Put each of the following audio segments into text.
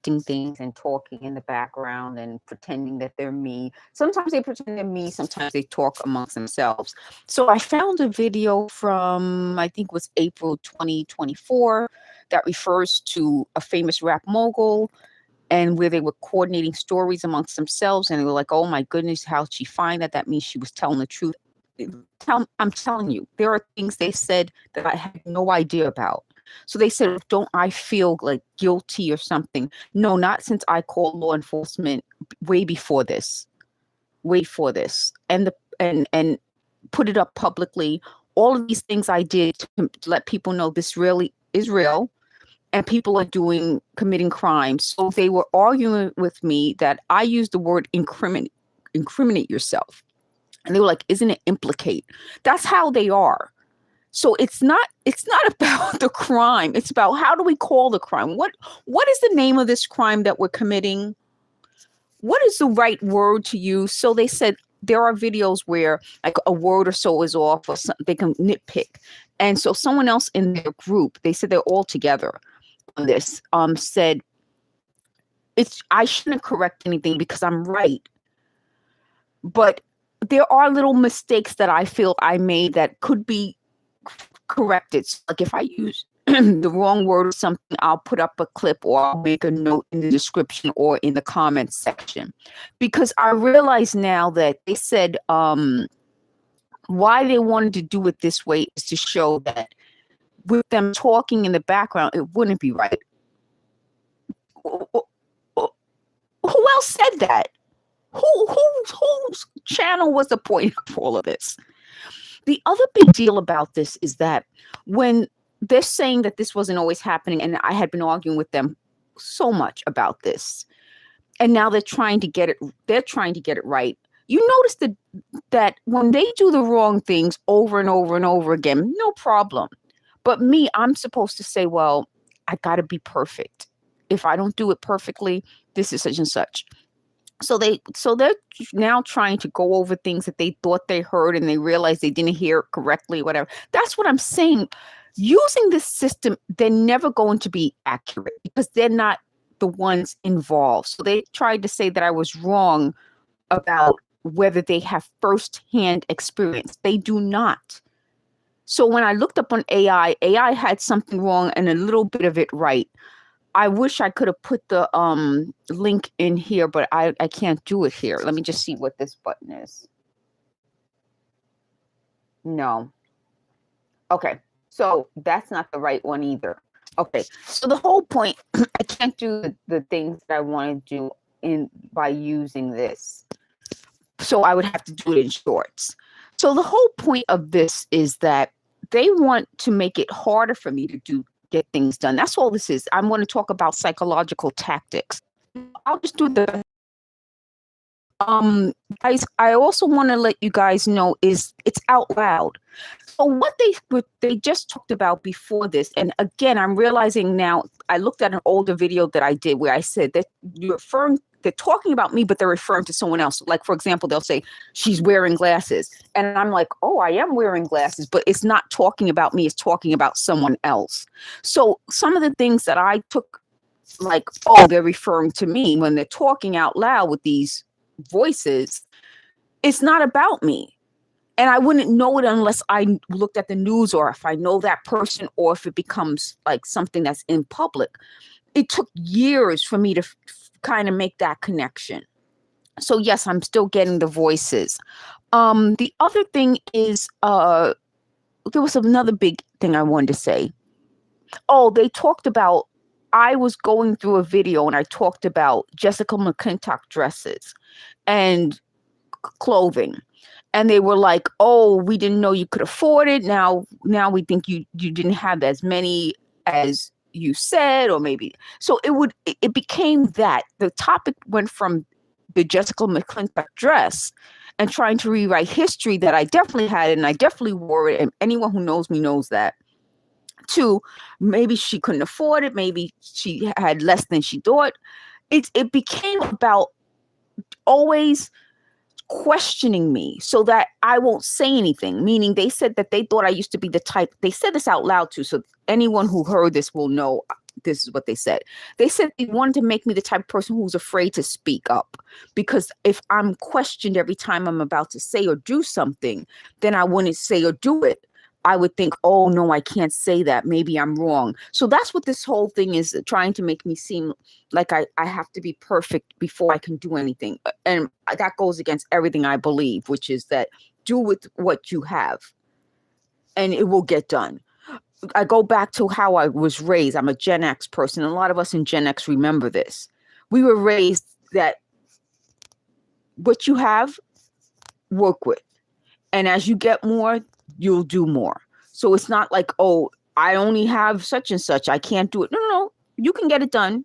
scripting things and talking in the background and pretending that they're me. Sometimes they pretend they're me, sometimes they talk amongst themselves. So I found a video from, I think it was April 2024, that refers to a famous rap mogul, and where they were coordinating stories amongst themselves, and they were like, oh my goodness, how'd she find that? That means she was telling the truth. I'm telling you, there are things they said that I had no idea about. So they said, don't I feel like guilty or something? No, not since I called law enforcement way before this. And put it up publicly. All of these things I did to let people know this really is real, and people are committing crimes. So they were arguing with me that I used the word incriminate yourself. And they were like, isn't it implicate? That's how they are. So it's not about the crime. It's about, how do we call the crime? What is the name of this crime that we're committing? What is the right word to use? So they said there are videos where like a word or so is off, or something, they can nitpick. And so someone else in their group, they said they're all together on this, said I shouldn't correct anything because I'm right. But there are little mistakes that I feel I made that could be corrected. So like if I use the wrong word or something, I'll put up a clip or I'll make a note in the description or in the comments section. Because I realize now that they said why they wanted to do it this way is to show that with them talking in the background, it wouldn't be right. Who else said that? Whose channel was the point of all of this? The other big deal about this is that when they're saying that this wasn't always happening, and I had been arguing with them so much about this, and now they're trying to get it right. You notice that when they do the wrong things over and over and over again, no problem. But me, I'm supposed to say, well, I got to be perfect. If I don't do it perfectly, this is such and such. So they're now trying to go over things that they thought they heard and they realized they didn't hear it correctly, whatever. That's what I'm saying. Using this system, they're never going to be accurate because they're not the ones involved. So they tried to say that I was wrong about whether they have firsthand experience. They do not. So when I looked up on AI had something wrong and a little bit of it right. I wish I could have put the link in here, but I can't do it here. Let me just see what this button is. No. Okay, so that's not the right one either. Okay, so the whole point, I can't do the things that I want to do by using this. So I would have to do it in shorts. So the whole point of this is that they want to make it harder for me to get things done. That's all this is. I'm going to talk about psychological tactics. I'll just do the guys, I also want to let you guys know is it's out loud. So what they just talked about before this, and again, I'm realizing now, I looked at an older video that I did where I said that they're talking about me, but they're referring to someone else. Like, for example, they'll say, she's wearing glasses. And I'm like, oh, I am wearing glasses, but it's not talking about me. It's talking about someone else. So some of the things that I took, like, oh, they're referring to me when they're talking out loud with these voices, it's not about me. And I wouldn't know it unless I looked at the news or if I know that person or if it becomes like something that's in public. It took years for me to kind of make that connection. So yes, I'm still getting the voices. The other thing is, there was another big thing I wanted to say. Oh, they talked about, I was going through a video and I talked about Jessica McClintock dresses and clothing. And they were like, oh, we didn't know you could afford it. Now we think you didn't have as many as you said, or maybe. So it became that. The topic went from the Jessica McClintock dress and trying to rewrite history that I definitely had and I definitely wore it. And anyone who knows me knows that. To maybe she couldn't afford it. Maybe she had less than she thought. It became about always questioning me so that I won't say anything, meaning they said that they thought I used to be the type, they said this out loud too, so anyone who heard this will know This is what they said. They said they wanted to make me the type of person who's afraid to speak up, because if I'm questioned every time I'm about to say or do something, then I wouldn't say or do it. I would think, oh no, I can't say that. Maybe I'm wrong. So that's what this whole thing is, trying to make me seem like I have to be perfect before I can do anything. And that goes against everything I believe, which is that do with what you have and it will get done. I go back to how I was raised. I'm a Gen X person. A lot of us in Gen X remember this. We were raised that what you have, work with. And as you get more, you'll do more. So it's not like, oh, I only have such and such, I can't do it. No. You can get it done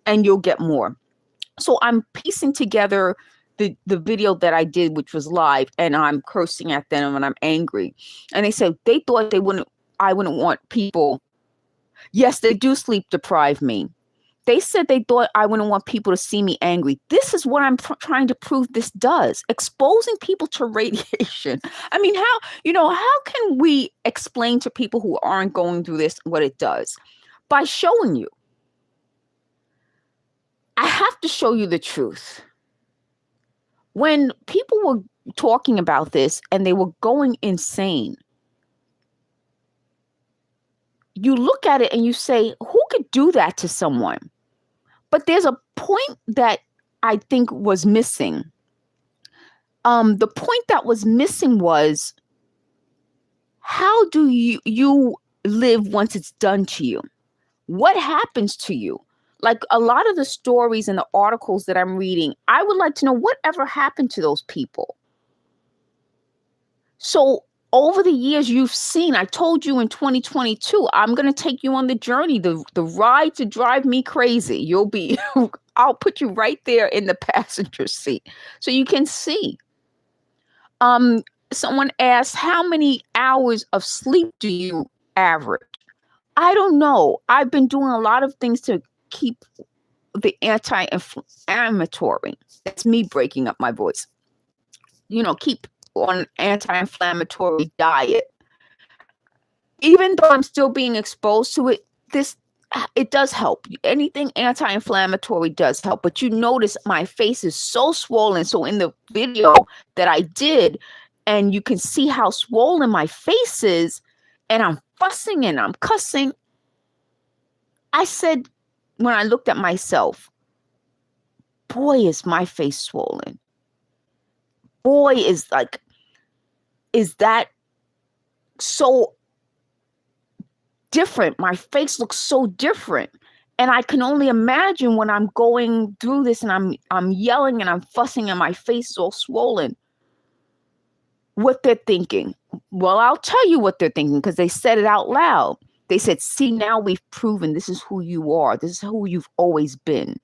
and you'll get more. So I'm piecing together the video that I did, which was live, and I'm cursing at them and I'm angry. And they said they thought I wouldn't want people. Yes, they do sleep deprive me. They said they thought I wouldn't want people to see me angry. This is what I'm trying to prove this does. Exposing people to radiation. I mean, how can we explain to people who aren't going through this what it does? By showing you. I have to show you the truth. When people were talking about this and they were going insane, you look at it and you say, who could do that to someone? But there's a point that I think was missing. The point that was missing was, how do you live once it's done to you? What happens to you? Like a lot of the stories and the articles that I'm reading, I would like to know whatever happened to those people. So over the years you've seen, I told you in 2022, I'm going to take you on the journey, the ride to drive me crazy. I'll put you right there in the passenger seat so you can see. Someone asked, how many hours of sleep do you average? I don't know. I've been doing a lot of things to keep the anti-inflammatory. That's me breaking up my voice. Keep on an anti-inflammatory diet. Even though I'm still being exposed to it, it does help. Anything anti-inflammatory does help. But you notice my face is so swollen. So in the video that I did, and you can see how swollen my face is, and I'm fussing and I'm cussing. I said, when I looked at myself, boy, is my face swollen. Boy, is that so different? My face looks so different. And I can only imagine when I'm going through this and I'm yelling and I'm fussing and my face is all swollen, what they're thinking. Well, I'll tell you what they're thinking, because they said it out loud. They said, see, now we've proven this is who you are. This is who you've always been.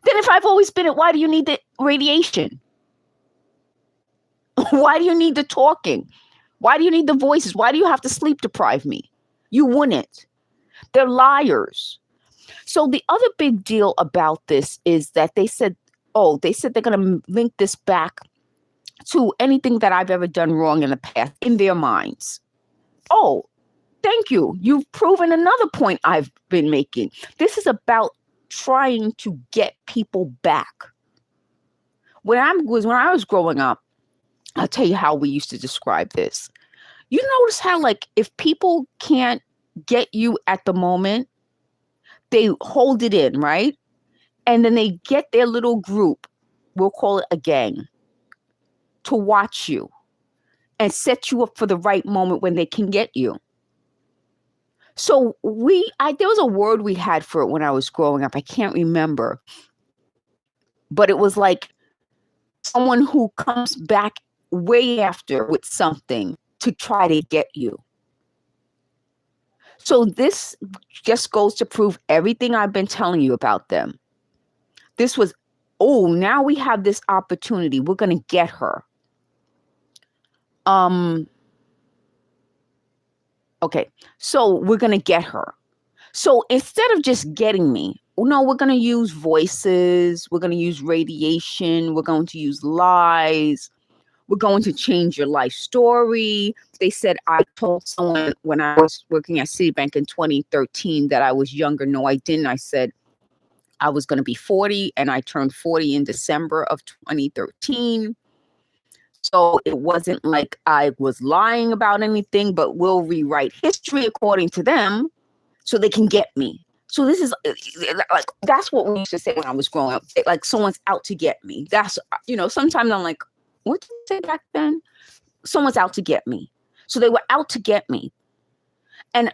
Then if I've always been it, why do you need the radiation? Why do you need the talking? Why do you need the voices? Why do you have to sleep deprive me? You wouldn't. They're liars. So the other big deal about this is that they said they're going to link this back to anything that I've ever done wrong in the past in their minds. Oh, thank you. You've proven another point I've been making. This is about trying to get people back. When I was growing up, I'll tell you how we used to describe this. You notice how, like, if people can't get you at the moment, they hold it in, right? And then they get their little group, we'll call it a gang, to watch you and set you up for the right moment when they can get you. So there was a word we had for it when I was growing up. I can't remember. But it was like someone who comes back way after with something to try to get you. So this just goes to prove everything I've been telling you about them. This was, now we have this opportunity. We're going to get her. Okay, so we're going to get her. So instead of just getting me, no, we're going to use voices. We're going to use radiation. We're going to use lies. we're going to change your life story. They said I told someone when I was working at Citibank in 2013 that I was younger. No, I didn't. I said I was going to be 40, and I turned 40 in December of 2013. So it wasn't like I was lying about anything, but we'll rewrite history according to them so they can get me. So this is like, that's what we used to say when I was growing up. Like, someone's out to get me. That's, sometimes I'm like, what did you say back then? Someone's out to get me. So they were out to get me. And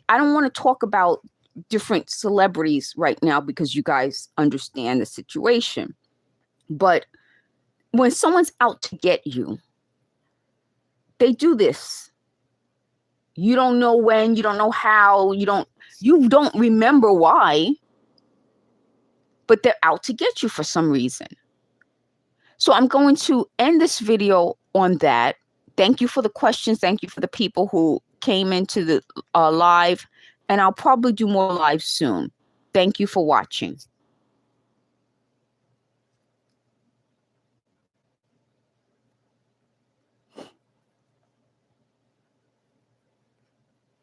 I don't want to talk about different celebrities right now because you guys understand the situation. But when someone's out to get you, they do this. You don't know when, you don't know how, you don't remember why, but they're out to get you for some reason. So I'm going to end this video on that. Thank you for the questions. Thank you for the people who came into the live, and I'll probably do more lives soon. Thank you for watching.